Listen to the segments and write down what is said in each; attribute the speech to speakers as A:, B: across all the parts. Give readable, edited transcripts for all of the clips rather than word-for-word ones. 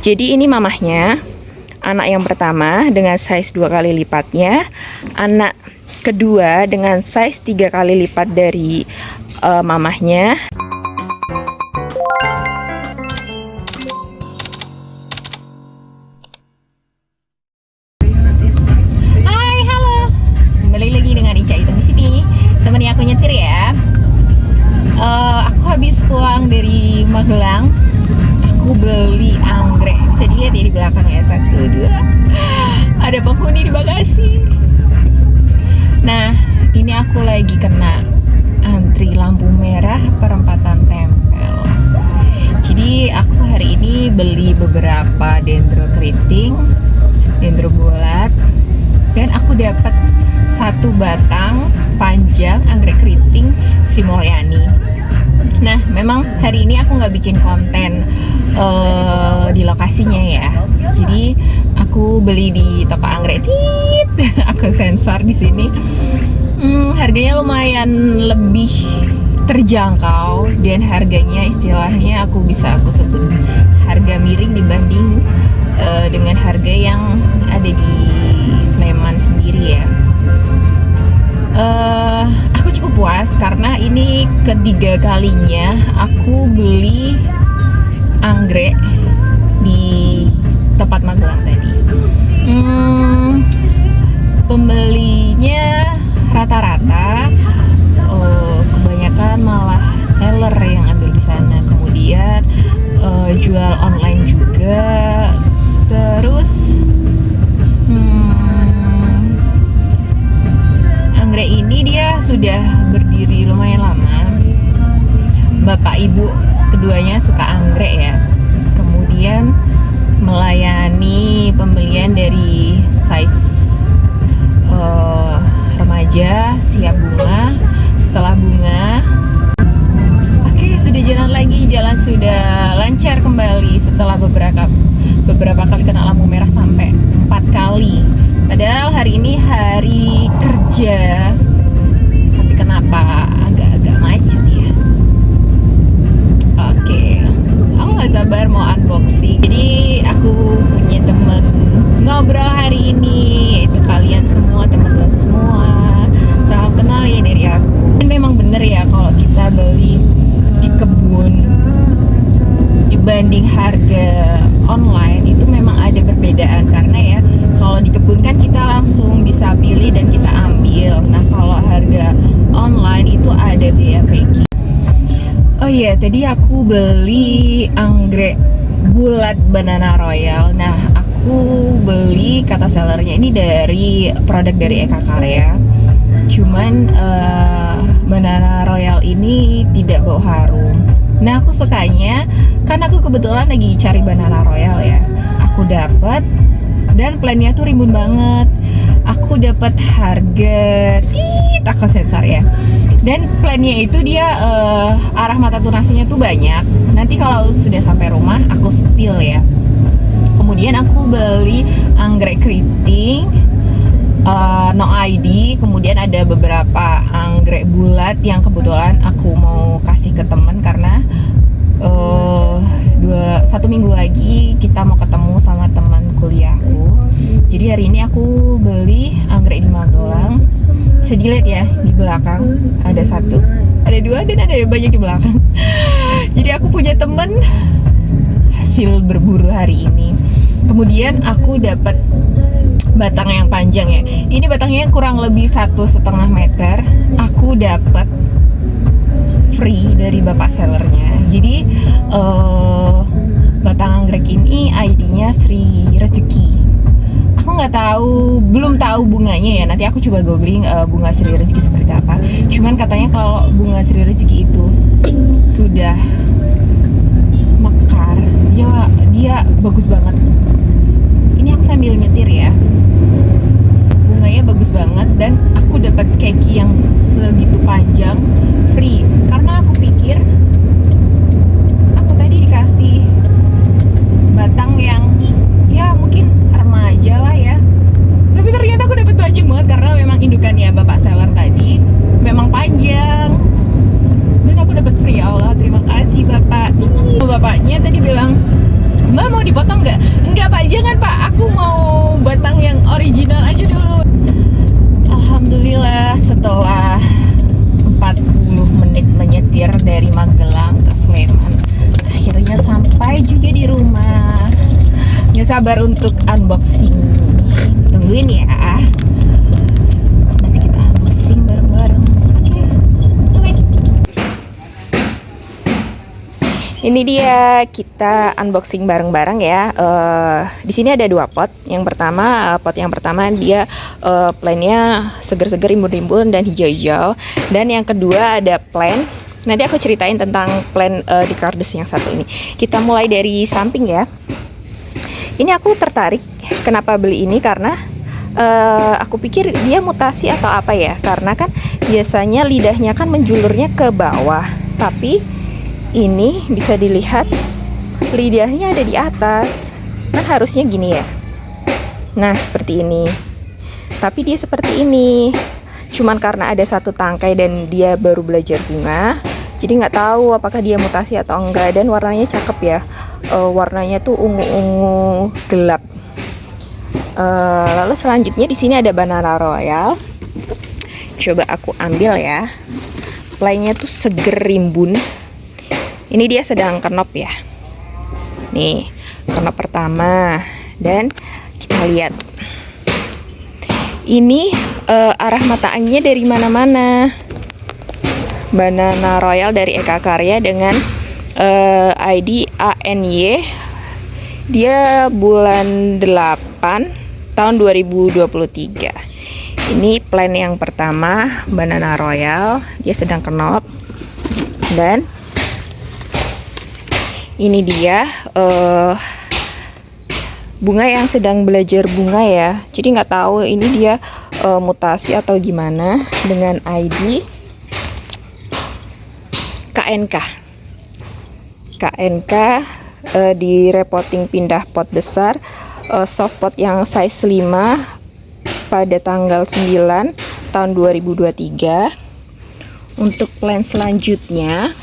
A: Jadi ini mamahnya, anak yang pertama dengan size 2 kali lipatnya, anak kedua dengan size 3 kali lipat dari mamahnya. Hai, halo. Kembali lagi dengan Ica Hitam di sini. Temennya aku nyetir ya. Aku habis pulang dari Magelang. Aku beli anggrek. Bisa dilihat ya di belakang ya, 1, 2. Ada penghuni di bagasi. Nah, ini aku lagi kena antri lampu merah perempatan tempel. Jadi aku hari ini beli beberapa dendro keriting, dendro bulat, dan aku dapat 1 batang panjang anggrek keriting Sri Mulyani. Nah, memang hari ini aku nggak bikin konten di lokasinya ya. Jadi aku beli di toko anggrek. Aku sensor di sini. Harganya lumayan lebih terjangkau dan harganya istilahnya aku sebut harga miring dibanding dengan harga yang ada di Sleman sendiri ya. Aku cukup puas karena ini ketiga kalinya aku beli anggrek di tempat Magelang tadi. Pembelinya rata-rata kebanyakan malah seller yang ambil di sana, kemudian jual online juga. Terus anggrek ini dia sudah berdiri lumayan lama. Bapak ibu keduanya suka anggrek ya. Kemudian melayani pembelian dari size remaja, siap bunga, setelah bunga. Oke, sudah jalan lagi, jalan sudah lancar kembali setelah beberapa kali kena lampu merah sampai 4 kali. Padahal hari ini hari kerja, tapi kenapa agak-agak macet ya? Oke, aku nggak sabar mau unboxing. Jadi aku punya temen ngobrol hari ini, yaitu kalian semua, teman baru semua. Salam kenal ya dari aku. Dan memang bener ya kalau kita beli di kebun dibanding harga online itu memang ada perbedaan, karena ya kalau di kebun kan kita langsung bisa pilih dan kita ambil. Nah, kalau harga online itu ada biaya packing. Oh iya, tadi aku beli anggrek bulat banana royal. Nah, aku beli, kata sellernya ini dari produk dari Eka Karya. Cuman banana royal ini tidak bau harum. Nah, aku sukanya, kan aku kebetulan lagi cari banana royal ya. Aku dapat dan plannya tuh rimbun banget. Aku dapat harga aku sensor ya. Dan plannya itu dia arah mata tunasinya tuh banyak. Nanti kalau sudah sampai rumah aku spill ya. Kemudian aku beli anggrek keriting no ID. Kemudian ada beberapa anggrek bulat yang kebetulan aku mau kasih ke temen karena 1 minggu lagi kita mau ketemu sama teman kuliahku. Jadi hari ini aku beli anggrek di Magelang. Bisa dilihat ya di belakang ada 1, ada 2, dan ada banyak di belakang. Jadi aku punya temen hasil berburu hari ini. Kemudian aku dapat batang yang panjang ya. Ini batangnya kurang lebih 1,5 meter. Aku dapat free dari bapak sellernya. Jadi batang anggrek ini ID-nya Sri Rezeki. Aku nggak tahu, belum tahu bunganya ya. Nanti aku coba googling bunga Sri Rezeki seperti apa. Cuman katanya kalau bunga Sri Rezeki itu sudah mekar, dia bagus banget. Ini aku sambil nyetir ya. Bunganya bagus banget dan aku dapat keki yang segitu panjang free. Karena aku pikir aku tadi dikasih batang yang ya mungkin remaja lah ya. Tapi ternyata aku dapat panjang banget karena memang indukannya bapak seller tadi memang panjang. Dan aku dapat free. Allah, terima kasih bapak. Bapaknya tadi bilang, "Mbak mau dipotong nggak?" Enggak Pak, jangan Pak, aku mau batang yang original aja dulu. Alhamdulillah setelah 40 menit menyetir dari Magelang ke Sleman, akhirnya sampai juga di rumah. Gak sabar untuk unboxing. Tungguin ya. Nanti kita unboxing bareng-bareng. Oke. Ini dia kita unboxing bareng-bareng ya. Di sini ada 2 pot. Yang pertama, pot yang pertama dia plannya seger-seger, rimbun-rimbun dan hijau-hijau. Dan yang kedua ada plan. Nanti aku ceritain tentang plan di kardus yang satu ini. Kita mulai dari samping ya. Ini aku tertarik kenapa beli ini karena aku pikir dia mutasi atau apa ya. Karena kan biasanya lidahnya kan menjulurnya ke bawah, tapi ini bisa dilihat lidahnya ada di atas. Kan harusnya gini ya. Nah, seperti ini. Tapi dia seperti ini. Cuman karena ada satu tangkai dan dia baru belajar bunga, jadi nggak tahu apakah dia mutasi atau enggak. Dan warnanya cakep ya. Warnanya tuh ungu-ungu gelap. Lalu selanjutnya di sini ada Banana Royal. Coba aku ambil ya. Playnya tuh seger rimbun. Ini dia sedang kenop ya. Nih, kenop pertama. Dan kita lihat. Ini arah mata anginnya dari mana-mana. Banana Royal dari Eka Karya dengan ID ANY. Dia bulan 8 tahun 2023. Ini plan yang pertama, Banana Royal. Dia sedang kenop. Dan ini dia bunga yang sedang belajar bunga ya. Jadi nggak tahu ini dia mutasi atau gimana. Dengan ID KNK di repotting pindah pot besar, soft pot yang size 5 pada tanggal 9 tahun 2023. Untuk plan selanjutnya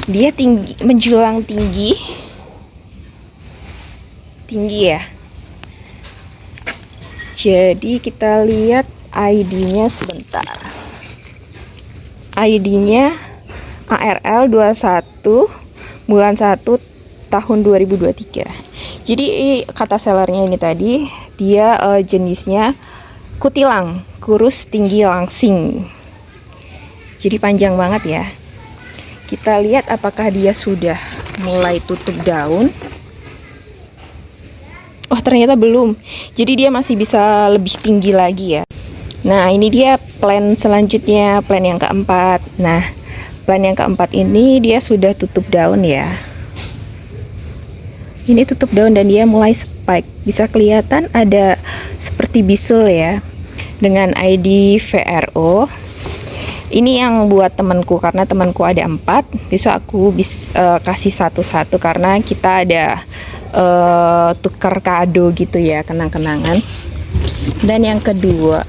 A: dia tinggi, menjulang tinggi ya. Jadi kita lihat ID-nya sebentar. ID-nya ARL 21 bulan 1 tahun 2023. Jadi kata sellernya ini tadi dia jenisnya kutilang, kurus tinggi langsing. Jadi panjang banget ya. Kita lihat apakah dia sudah mulai tutup daun. Oh, ternyata belum. Jadi dia masih bisa lebih tinggi lagi ya. Nah, ini dia plan selanjutnya, plan yang keempat. Nah, plan yang keempat ini dia sudah tutup daun ya. Ini tutup daun dan dia mulai spike. Bisa kelihatan ada seperti bisul ya. Dengan ID VRO. Ini yang buat temanku karena temanku ada 4. Besok aku bisa kasih satu-satu karena kita ada tukar kado gitu ya, kenang-kenangan. Dan yang kedua,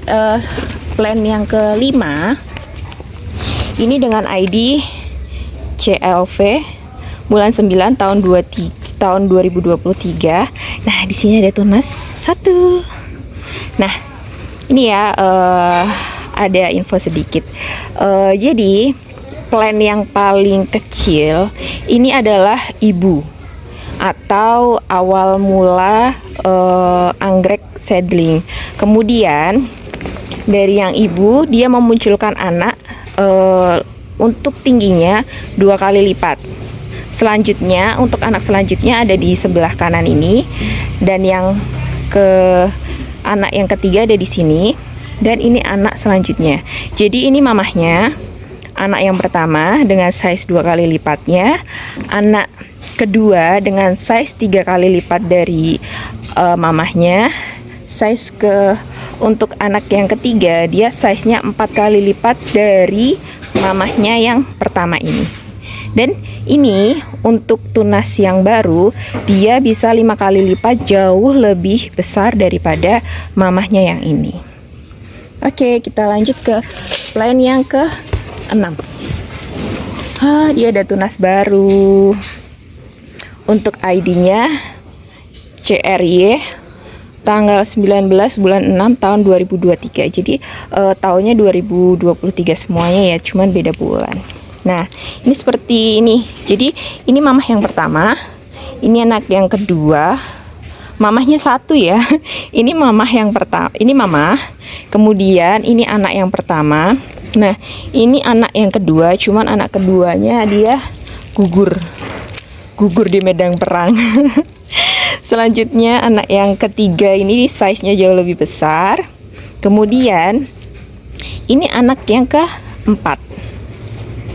A: plan yang kelima ini dengan ID CLV bulan 9 tahun 2023. Nah, di sini ada tunas 1. Nah, ini ya ada info sedikit. Jadi plan yang paling kecil ini adalah ibu atau awal mula anggrek seedling. Kemudian dari yang ibu dia memunculkan anak untuk tingginya 2 kali lipat. Selanjutnya untuk anak selanjutnya ada di sebelah kanan ini, dan yang anak yang ketiga ada di sini, dan ini anak selanjutnya. Jadi ini mamahnya, anak yang pertama dengan size 2 kali lipatnya, anak kedua dengan size 3 kali lipat dari mamahnya, size untuk anak yang ketiga dia size-nya 4 kali lipat dari mamahnya yang pertama ini. Dan ini untuk tunas yang baru dia bisa 5 kali lipat, jauh lebih besar daripada mamahnya yang ini. Oke, kita lanjut ke plan yang ke-6. Dia ada tunas baru. Untuk ID-nya CRY tanggal 19 bulan 6 tahun 2023. Jadi tahunnya 2023 semuanya ya, cuman beda bulan. Nah, ini seperti ini. Jadi ini mamah yang pertama, ini anak yang kedua. Mamahnya satu ya. Ini mamah yang pertama, ini mamah. Kemudian ini anak yang pertama. Nah, ini anak yang kedua, cuman anak keduanya dia gugur di medan perang. Selanjutnya anak yang ketiga ini size-nya jauh lebih besar. Kemudian ini anak yang keempat,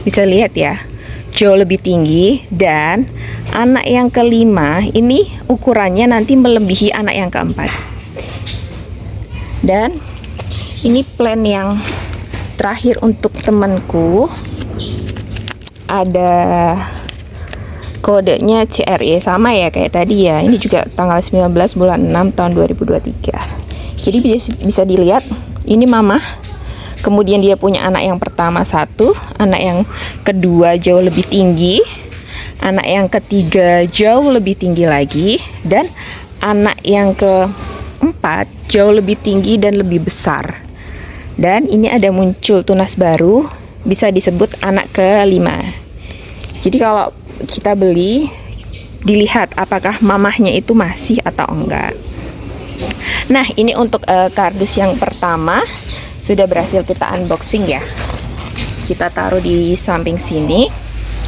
A: bisa lihat ya, jauh lebih tinggi. Dan anak yang kelima ini ukurannya nanti melebihi anak yang keempat. Dan ini plan yang terakhir untuk temanku, ada kodenya CRY sama ya kayak tadi ya. Ini juga tanggal 19 bulan 6 tahun 2023. Jadi bisa dilihat ini mamah. Kemudian dia punya anak yang pertama satu, anak yang kedua jauh lebih tinggi, anak yang ketiga jauh lebih tinggi lagi, dan anak yang keempat jauh lebih tinggi dan lebih besar. Dan ini ada muncul tunas baru, bisa disebut anak kelima. Jadi kalau kita beli, dilihat apakah mamahnya itu masih atau enggak. Nah, ini untuk kardus yang pertama sudah berhasil kita unboxing ya. Kita taruh di samping sini.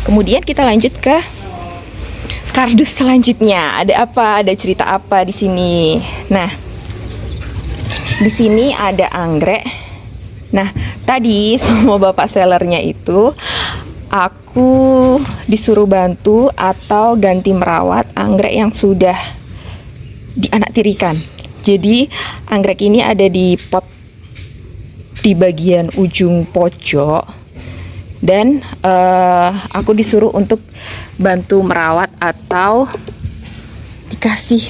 A: Kemudian kita lanjut ke kardus selanjutnya. Ada apa? Ada cerita apa di sini? Nah, di sini ada anggrek. Nah, tadi sama bapak sellernya itu aku disuruh bantu atau ganti merawat anggrek yang sudah dianaktirikan. Jadi anggrek ini ada di pot di bagian ujung pojok, dan aku disuruh untuk bantu merawat atau dikasih.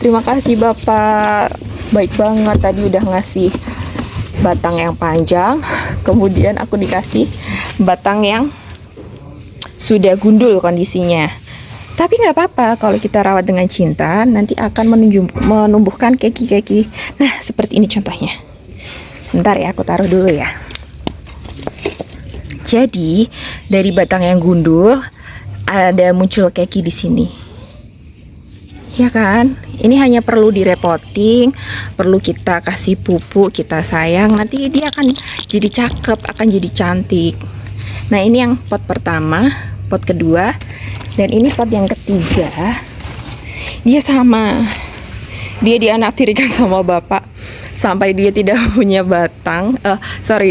A: Terima kasih bapak, baik banget, tadi udah ngasih batang yang panjang, kemudian aku dikasih batang yang sudah gundul kondisinya. Tapi nggak apa-apa, kalau kita rawat dengan cinta nanti akan menumbuhkan keki-keki. Nah, seperti ini contohnya. Sebentar ya, aku taruh dulu ya. Jadi dari batang yang gundul ada muncul keki di sini. Ya kan? Ini hanya perlu direpotting, perlu kita kasih pupuk, kita sayang, nanti dia akan jadi cakep, akan jadi cantik. Nah, ini yang pot pertama, pot kedua, dan ini pot yang ketiga. Dia sama, dia dianaktirikan sama bapak sampai dia tidak punya batang,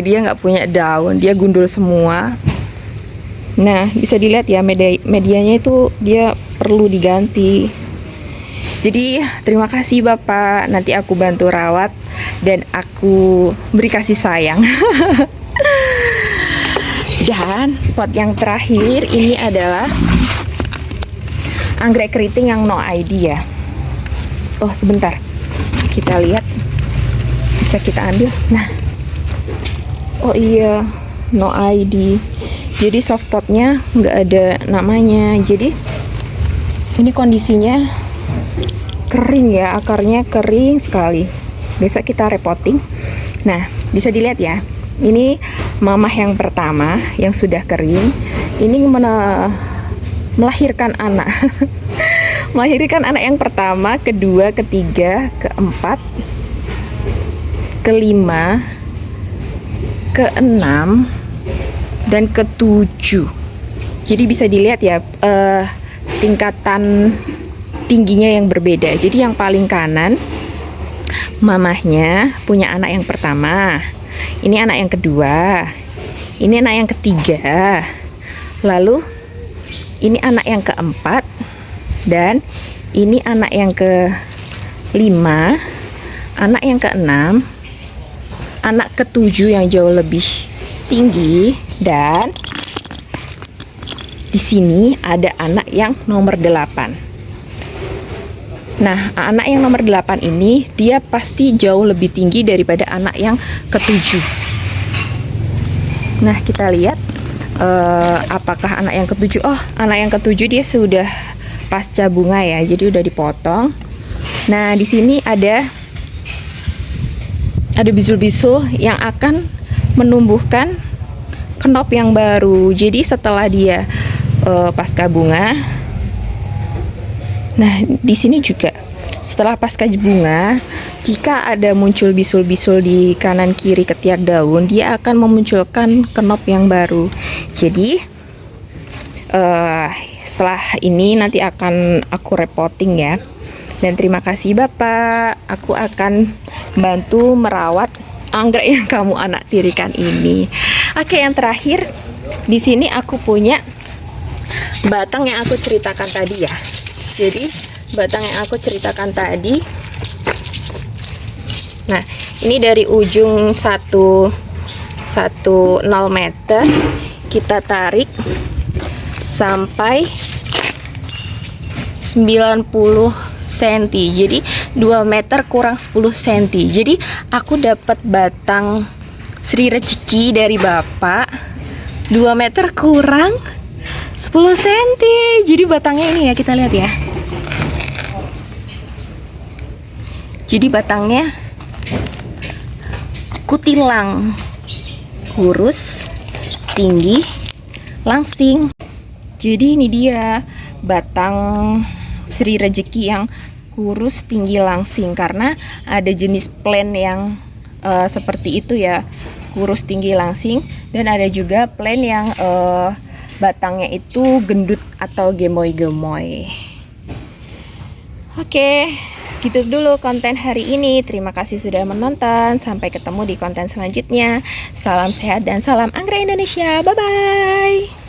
A: dia nggak punya daun, dia gundul semua. Nah, bisa dilihat ya, medianya itu dia perlu diganti. Jadi terima kasih bapak, nanti aku bantu rawat dan aku beri kasih sayang. Dan pot yang terakhir ini adalah anggrek keriting yang no ID ya. Oh sebentar, kita lihat, bisa kita ambil. Nah, oh iya, no ID. Jadi soft potnya nggak ada namanya. Jadi ini kondisinya kering ya, akarnya kering sekali. Besok kita repotting. Nah, bisa dilihat ya, ini mamah yang pertama yang sudah kering. Ini melahirkan anak. Melahirkan anak yang pertama, kedua, ketiga, keempat, kelima, keenam, dan ketujuh. Jadi bisa dilihat ya, tingkatan tingginya yang berbeda. Jadi yang paling kanan mamahnya punya anak yang pertama, ini anak yang kedua, ini anak yang ketiga, lalu ini anak yang keempat, dan ini anak yang kelima, anak yang keenam, anak ketujuh yang jauh lebih tinggi, dan di sini ada anak yang nomor 8. Nah, anak yang nomor 8 ini dia pasti jauh lebih tinggi daripada anak yang ketujuh. Nah, kita lihat apakah anak yang ketujuh. Oh, anak yang ketujuh dia sudah pasca bunga ya, jadi udah dipotong. Nah, di sini ada bisul-bisul yang akan menumbuhkan kenop yang baru. Jadi setelah dia pasca bunga, nah di sini juga setelah pasca bunga, jika ada muncul bisul-bisul di kanan kiri ketiak daun, dia akan memunculkan kenop yang baru. Jadi setelah ini nanti akan aku repotting ya. Dan terima kasih Bapak, aku akan bantu merawat anggrek yang kamu anak tirikan ini. Oke, yang terakhir di sini aku punya batang yang aku ceritakan tadi ya. Jadi batang yang aku ceritakan tadi, nah ini dari ujung 1,0 meter kita tarik sampai 90 cm, jadi 2 meter kurang 10 cm. Jadi aku dapat batang Sri Rezeki dari Bapak 2 meter kurang 10 cm. Jadi batangnya ini ya, kita lihat ya. Jadi batangnya kutilang, kurus, tinggi, langsing. Jadi ini dia batang Sri Rezeki yang kurus, tinggi, langsing, karena ada jenis plant yang seperti itu ya, kurus, tinggi, langsing, dan ada juga plant yang batangnya itu gendut atau gemoy-gemoy. Oke, segitu dulu konten hari ini. Terima kasih sudah menonton. Sampai ketemu di konten selanjutnya. Salam sehat dan salam anggrek Indonesia. Bye bye.